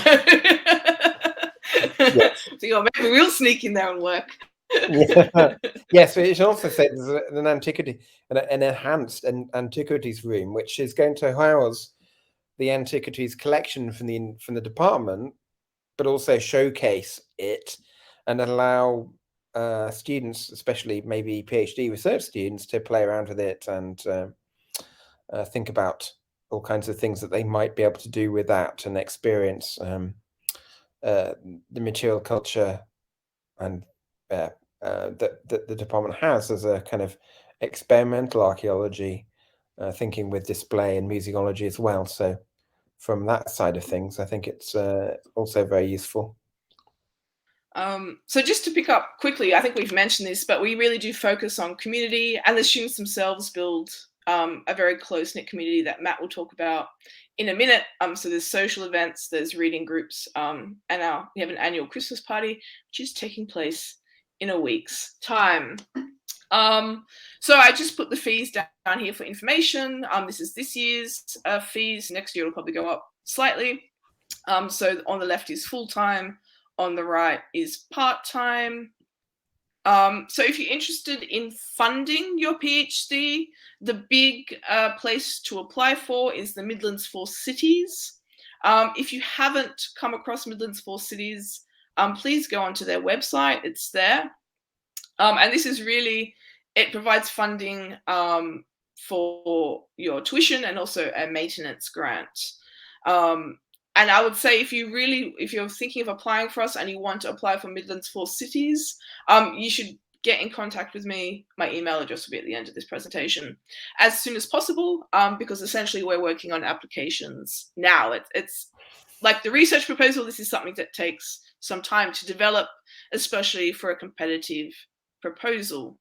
Yes. so maybe we'll sneak in there and work. Yeah. Yes, we should also say there's an enhanced antiquities room, which is going to house the antiquities collection from the department, but also showcase it and allow students, especially maybe PhD research students, to play around with it and think about all kinds of things that they might be able to do with that and experience the material culture and that the department has as a kind of experimental archaeology, thinking with display and museology as well. So from that side of things, I think it's also very useful. So just to pick up quickly, I think we've mentioned this, but we really do focus on community, and the students themselves build a very close-knit community that Matt will talk about in a minute. So there's social events, there's reading groups, and we have an annual Christmas party, which is taking place in a week's time. So I just put the fees down here for information. This is this year's fees. Next year it'll probably go up slightly. So on the left is full-time, on the right is part-time. So if you're interested in funding your PhD, the big place to apply for is the Midlands 4 Cities. If you haven't come across Midlands 4 Cities, please go onto their website. It's there. And this is really, it provides funding for your tuition and also a maintenance grant. And I would say if you're thinking of applying for us and you want to apply for Midlands 4 Cities, you should get in contact with me. My email address will be at the end of this presentation as soon as possible, because essentially we're working on applications now. It's like the research proposal. This is something that takes some time to develop, especially for a competitive proposal.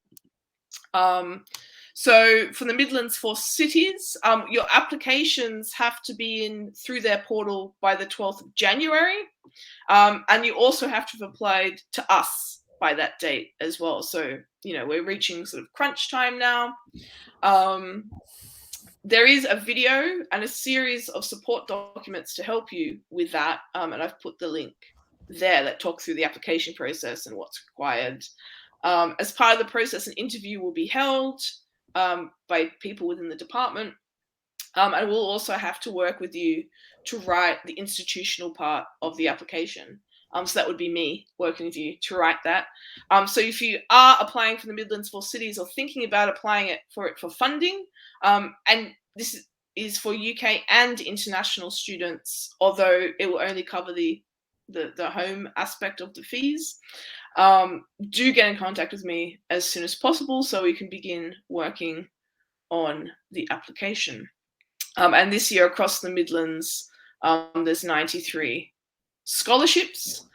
So for the Midlands 4 Cities, your applications have to be in through their portal by the 12th of January. And you also have to have applied to us by that date as well. So, we're reaching sort of crunch time now. There is a video and a series of support documents to help you with that. And I've put the link there that talks through the application process and what's required. As part of the process, an interview will be held by people within the department. And we'll also have to work with you to write the institutional part of the application. So that would be me working with you to write that. So if you are applying for the Midlands 4 Cities or thinking about applying for funding, and this is for UK and international students, although it will only cover the home aspect of the fees. do get in contact with me as soon as possible so we can begin working on the application. And this year across the Midlands, there's 93 scholarships.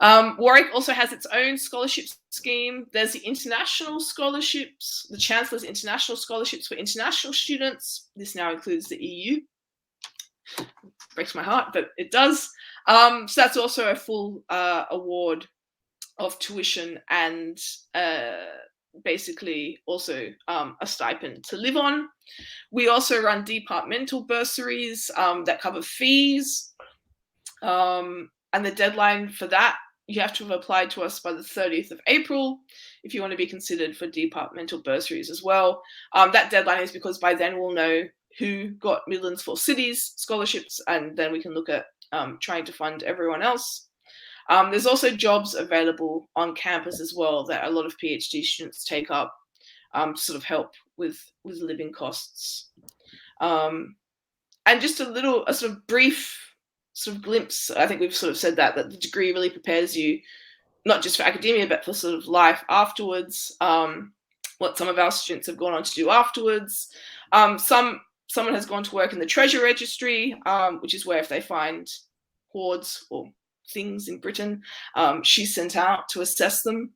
Warwick also has its own scholarship scheme. There's the international scholarships, the Chancellor's international scholarships for international students. This now includes the EU. Breaks my heart, but it does. So that's also a full award of tuition and basically also a stipend to live on. We also run departmental bursaries that cover fees. And the deadline for that, you have to have applied to us by the 30th of April if you want to be considered for departmental bursaries as well. That deadline is because by then we'll know who got Midlands 4 Cities scholarships, and then we can look at trying to fund everyone else. There's also jobs available on campus as well that a lot of PhD students take up to sort of help with living costs. And just a sort of brief sort of glimpse, I think we've sort of said that the degree really prepares you not just for academia but for sort of life afterwards, what some of our students have gone on to do afterwards. Someone has gone to work in the Treasure Registry, which is where if they find hoards or things in Britain, she's sent out to assess them.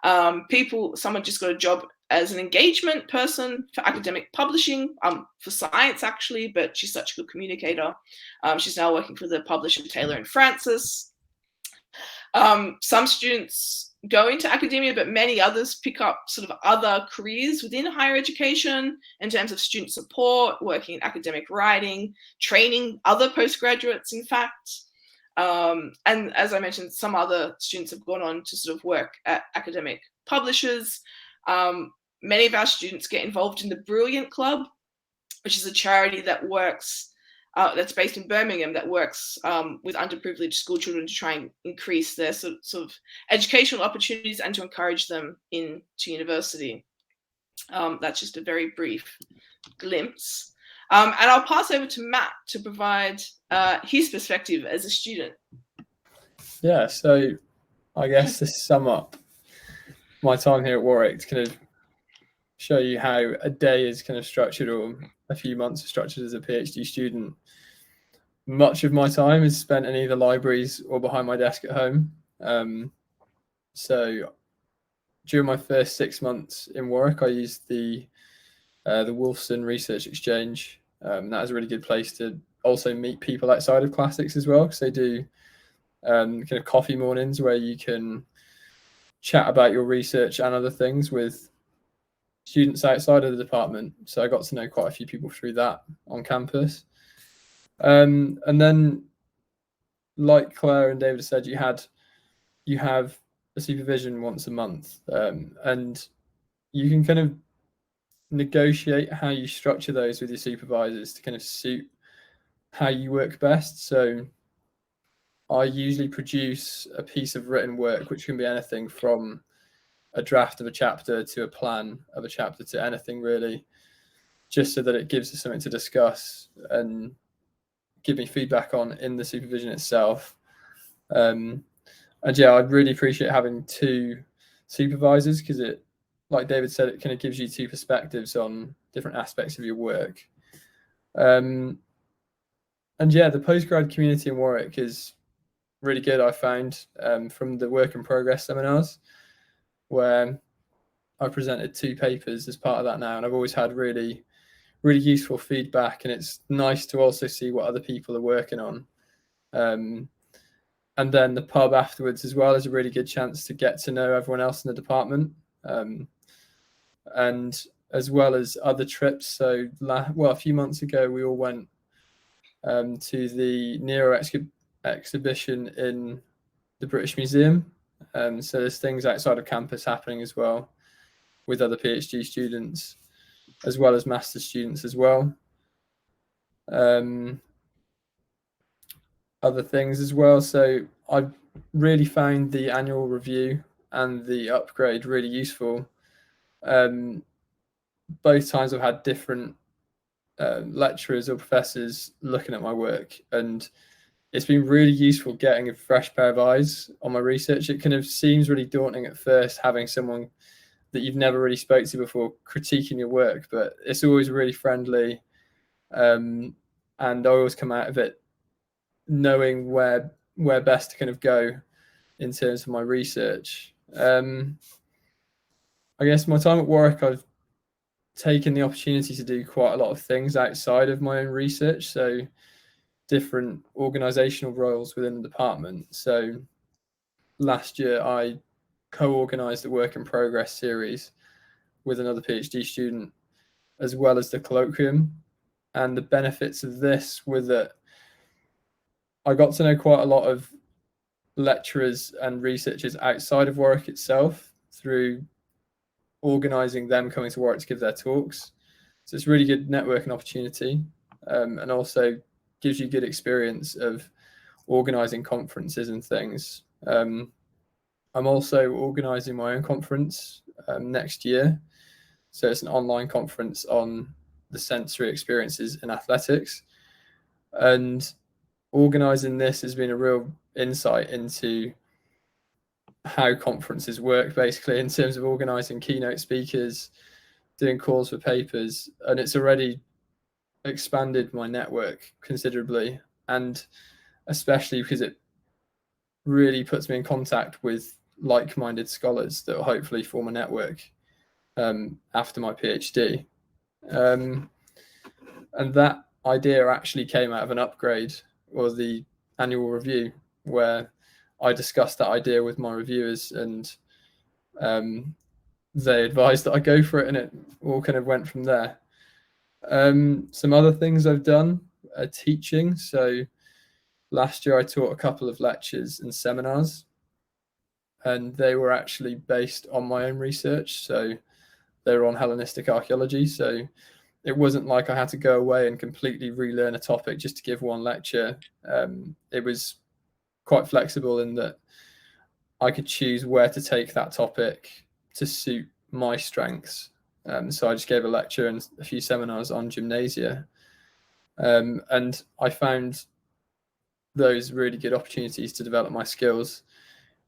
Someone just got a job as an engagement person for academic publishing, for science actually, but she's such a good communicator. She's now working for the publisher Taylor and Francis. Some students go into academia, but many others pick up sort of other careers within higher education in terms of student support, working in academic writing, training other postgraduates, in fact. And as I mentioned, some other students have gone on to sort of work at academic publishers. Many of our students get involved in the Brilliant Club, which is a charity that works, that's based in Birmingham, that works with underprivileged school children to try and increase their sort of educational opportunities and to encourage them into university. That's just a very brief glimpse. And I'll pass over to Matt to provide his perspective as a student. Yeah, so I guess to sum up my time here at Warwick, to kind of show you how a day is kind of structured, or a few months are structured as a PhD student. Much of my time is spent in either libraries or behind my desk at home. So during my first 6 months in Warwick, I used the Wolfson Research Exchange. That is a really good place to also meet people outside of classics as well, because they do kind of coffee mornings where you can chat about your research and other things with students outside of the department. So I got to know quite a few people through that on campus. And then, like Claire and David said, you have a supervision once a month, and you can kind of negotiate how you structure those with your supervisors to kind of suit how you work best. So I usually produce a piece of written work, which can be anything from a draft of a chapter to a plan of a chapter to anything really, just so that it gives us something to discuss and give me feedback on in the supervision itself. And yeah, I really appreciate having two supervisors, because it, like David said, it kind of gives you two perspectives on different aspects of your work. And yeah, the postgrad community in Warwick is really good, I found, from the work in progress seminars, where I presented 2 papers as part of that now, and I've always had really useful feedback, and it's nice to also see what other people are working on. And then the pub afterwards as well is a really good chance to get to know everyone else in the department, and as well as other trips. So a few months ago we all went to the Nero exhibition in the British Museum. So there's things outside of campus happening as well with other PhD students, as well as master's students as well. Other things as well. So I really found the annual review and the upgrade really useful. Both times I've had different lecturers or professors looking at my work, and it's been really useful getting a fresh pair of eyes on my research. It kind of seems really daunting at first, having someone that you've never really spoke to before critiquing your work, but it's always really friendly. And I always come out of it knowing where best to kind of go in terms of my research. I guess my time at Warwick, I've taken the opportunity to do quite a lot of things outside of my own research. So different organizational roles within the department. So last year I co-organized the work in progress series with another PhD student, as well as the colloquium. And the benefits of this were that I got to know quite a lot of lecturers and researchers outside of Warwick itself through organising them coming to Warwick to give their talks. So it's a really good networking opportunity, and also gives you good experience of organising conferences and things. I'm also organising my own conference next year. So it's an online conference on the sensory experiences in athletics. And organising this has been a real insight into how conferences work, basically, in terms of organising keynote speakers, doing calls for papers. And it's already expanded my network considerably, and especially because it really puts me in contact with like-minded scholars that will hopefully form a network after my PhD. And that idea actually came out of an upgrade, or the annual review, where I discussed that idea with my reviewers, and they advised that I go for it, and it all kind of went from there. Some other things I've done are teaching. So last year I taught a couple of lectures and seminars, and they were actually based on my own research. So they were on Hellenistic archaeology. So it wasn't like I had to go away and completely relearn a topic just to give one lecture. It was quite flexible in that I could choose where to take that topic to suit my strengths. So I just gave a lecture and a few seminars on gymnasia. And I found those really good opportunities to develop my skills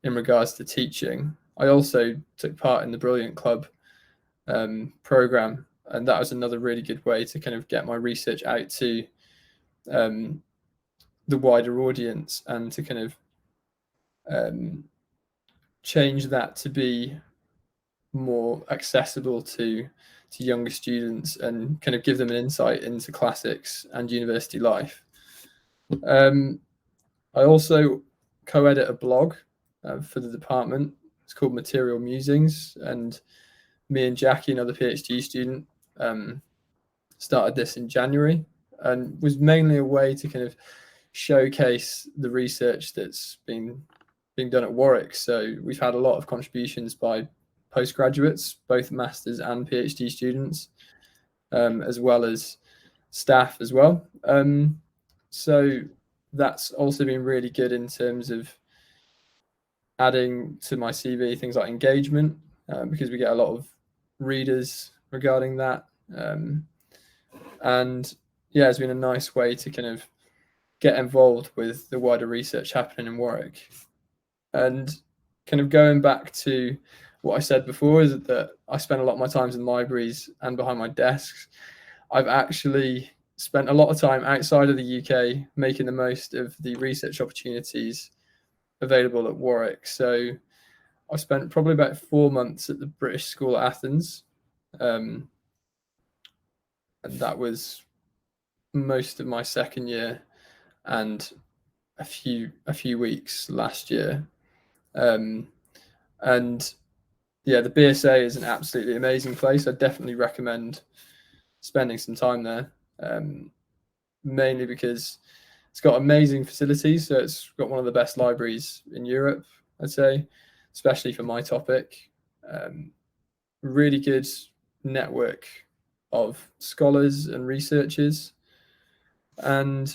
in regards to teaching. I also took part in the Brilliant Club program, and that was another really good way to kind of get my research out to the wider audience, and to kind of change that to be more accessible to younger students, and kind of give them an insight into classics and university life. I also co-edit a blog for the department. It's called Material Musings, and me and Jackie, another PhD student, started this in January, and was mainly a way to kind of showcase the research that's being done at Warwick. So we've had a lot of contributions by postgraduates, both masters and PhD students, as well as staff as well. So that's also been really good in terms of adding to my CV things like engagement, because we get a lot of readers regarding that. And yeah, it's been a nice way to kind of get involved with the wider research happening in Warwick. And kind of going back to what I said before, is that I spend a lot of my times in libraries and behind my desks. I've actually spent a lot of time outside of the UK making the most of the research opportunities available at Warwick. So I spent probably about 4 months at the British School at Athens, and that was most of my second year and a few weeks last year. And yeah, the BSA is an absolutely amazing place. I definitely recommend spending some time there, mainly because it's got amazing facilities. So it's got one of the best libraries in Europe, I'd say, especially for my topic. Really good network of scholars and researchers, and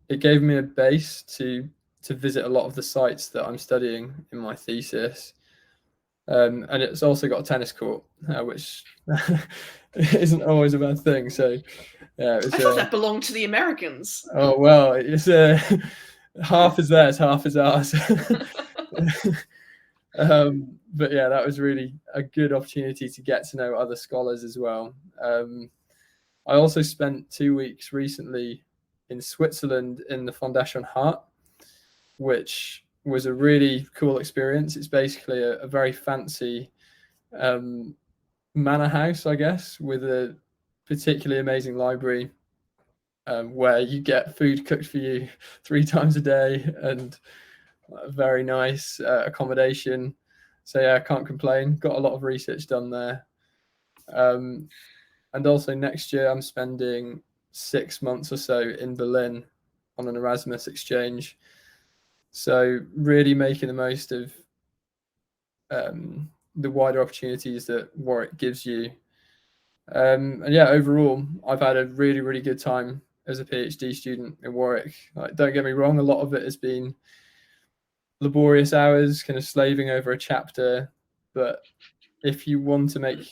it gave me a base to visit a lot of the sites that I'm studying in my thesis. And it's also got a tennis court, which isn't always a bad thing. So yeah, I thought that belonged to the Americans. Oh well, it's half is theirs, half is ours. But yeah, that was really a good opportunity to get to know other scholars as well. I also spent 2 weeks recently in Switzerland in the Fondation Hart, which was a really cool experience. It's basically a very fancy manor house, I guess, with a particularly amazing library where you get food cooked for you 3 times a day and very nice accommodation. So yeah, I can't complain. Got a lot of research done there. And also next year I'm spending 6 months or so in Berlin on an Erasmus exchange. So really making the most of the wider opportunities that Warwick gives you. And yeah, overall, I've had a really, really good time as a PhD student in Warwick. Like, don't get me wrong, a lot of it has been laborious hours, kind of slaving over a chapter. But if you want to make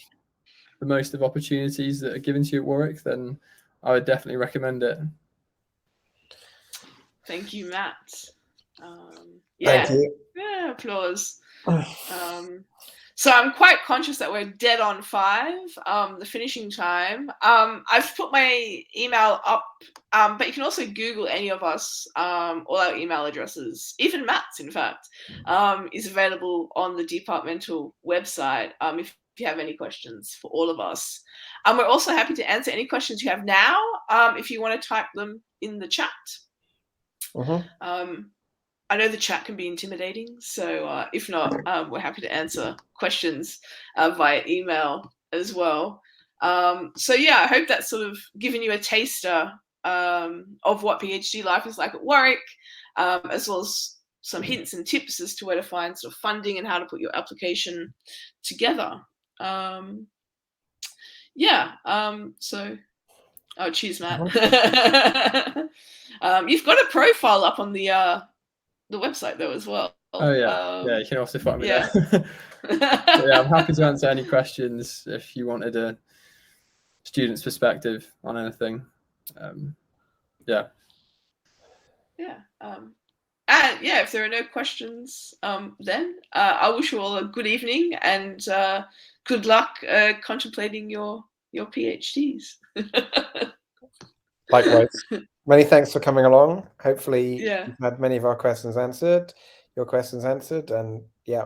the most of opportunities that are given to you at Warwick, then I would definitely recommend it. Thank you, Matt. Thank you. Yeah, applause. So I'm quite conscious that we're dead on 5, the finishing time. I've put my email up, but you can also Google any of us. All our email addresses, even Matt's, in fact, is available on the departmental website if you have any questions for all of us. We're also happy to answer any questions you have now if you want to type them in the chat. I know the chat can be intimidating, so if not, we're happy to answer questions via email as well. So yeah, I hope that's sort of given you a taster of what PhD life is like at Warwick, as well as some hints and tips as to where to find sort of funding and how to put your application together. So, oh, cheers, Matt. You've got a profile up on the website though as well. Oh yeah, yeah, you can also find me there. Yeah, I'm happy to answer any questions if you wanted a student's perspective on anything. And if there are no questions, then I wish you all a good evening and good luck contemplating your PhDs. Likewise. Many thanks for coming along. Hopefully you've had many of our questions answered, your questions answered, and yeah.